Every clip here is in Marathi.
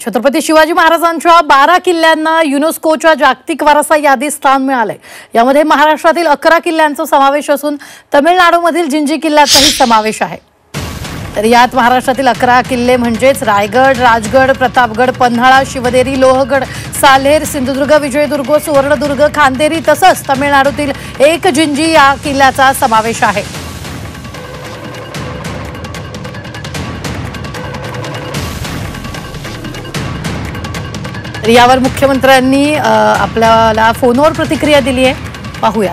छत्रपती शिवाजी महाराजांच्या 12 किल्ल्यांना युनेस्कोच्या जागतिक वारसा यादीत स्थान मिळाले। यामध्ये महाराष्ट्रातील 11 किल्ल्यांचा समावेश असून तमिळनाडूमधील जिंजी किल्ल्याचाही समावेश आहे। तर यात महाराष्ट्रातील 11 किल्ले म्हणजेच रायगड, राजगड, प्रतापगड, पन्हाळा, शिवनेरी, लोहगड, साल्हेर, सिंधुदुर्ग, विजयदुर्ग, सुवर्णदुर्ग, खांदेरी तसंच तमिळनाडूतील एक जिंजी या किल्ल्याचा समावेश आहे। यावर मुख्यमंत्र्यांनी आपल्याला फोनवर प्रतिक्रिया दिली आहे, पाहूया।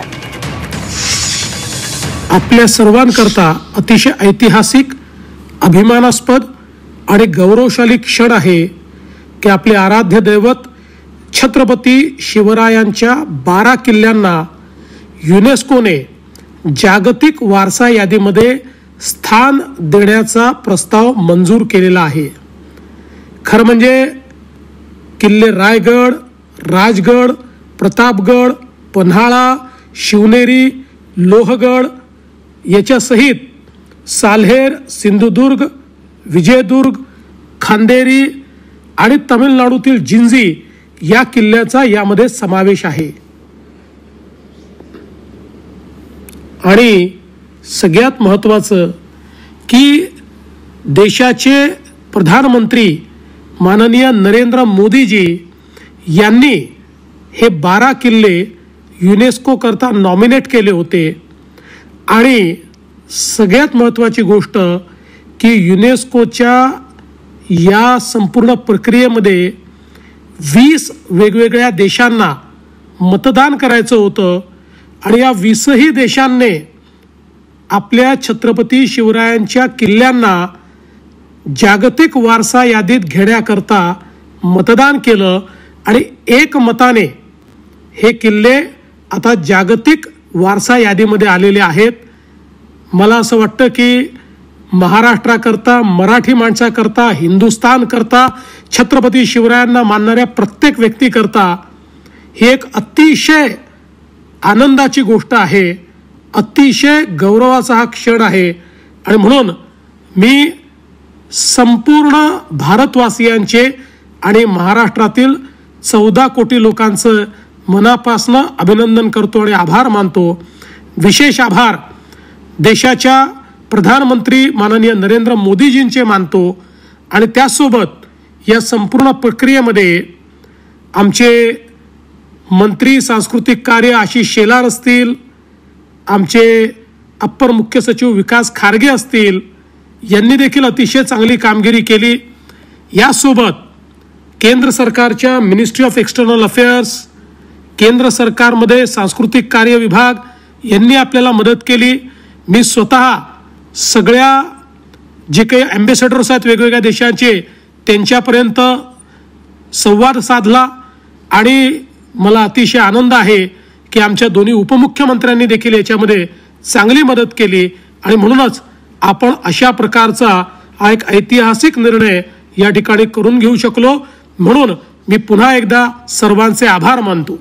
आपल्या सर्वांकरता अतिशय ऐतिहासिक, अभिमानास्पद आणि गौरवशाली क्षण आहे की आपले आराध्य दैवत छत्रपती शिवरायांच्या 12 किल्ल्यांना युनेस्कोने जागतिक वारसा यादीमध्ये स्थान देण्याचा प्रस्ताव मंजूर केलेला आहे। खरं म्हणजे किल्ले रायगड, राजगड, प्रतापगड, पन्हाळा, शिवनेरी, लोहगड याच्या सहित साल्हेर, सिंधुदुर्ग, विजयदुर्ग, खांदेरी आणि तमिळनाडूतील जिंजी या किल्ल्याचा यामध्ये समावेश आहे। आणि सगळ्यात महत्त्वाचं की देशाचे प्रधानमंत्री माननीय नरेंद्र मोदीजी यांनी हे 12 किल्ले युनेस्को करता नॉमिनेट केले होते। आणि सगळ्यात महत्त्वाची गोष्ट की युनेस्कोच्या या संपूर्ण प्रक्रियेमध्ये 20 वेगवेगळ्या देशांना मतदान करायचं होतं आणि या 20ही देशांनी आपल्या छत्रपती शिवरायांच्या किल्ल्यांना जागतिक वारसा यादीत घेण्याकरता मतदान केलं आणि एकमताने हे किल्ले आता जागतिक वारसा यादीमध्ये आलेले आहेत। मला असं वाटतं की महाराष्ट्राकरता, मराठी माणसाकरता, हिंदुस्थान करता, छत्रपती शिवरायांना मानणाऱ्या प्रत्येक व्यक्तीकरता ही एक अतिशय आनंदाची गोष्ट आहे, अतिशय गौरवाचा हा क्षण आहे। आणि म्हणून मी संपूर्ण भारतवासियांचे आणि महाराष्ट्रातील 14 कोटी लोकांचं मनापासून अभिनंदन करतो आणि आभार मानतो। विशेष आभार देशाच्या प्रधानमंत्री माननीय नरेंद्र मोदीजींचे मानतो। आणि त्यासोबत या संपूर्ण प्रक्रियेमध्ये आमचे मंत्री सांस्कृतिक कार्य आशिष शेलार असतील, आमचे अप्पर मुख्य सचिव विकास खारगे असतील, यांनी देखील अतिशय चांगली कामगिरी केली। यासोबत केंद्र सरकारच्या मिनिस्ट्री ऑफ एक्सटर्नल अफेअर्स, केंद्र सरकारमध्ये सांस्कृतिक कार्य विभाग यांनी आपल्याला मदत केली। मी स्वतः सगळ्या जे काही ॲम्बेसेडर्स आहेत वेगवेगळ्या देशांचे त्यांच्यापर्यंत संवाद साधला आणि मला अतिशय आनंद आहे की आमच्या दोन्ही उपमुख्यमंत्र्यांनी देखील याच्यामध्ये चांगली मदत केली। आणि म्हणूनच आपण अशा प्रकारचा हा एक ऐतिहासिक निर्णय या ठिकाणी करून घेऊ शकलो। म्हणून मी पुन्हा एकदा सर्वांचे आभार मानतो।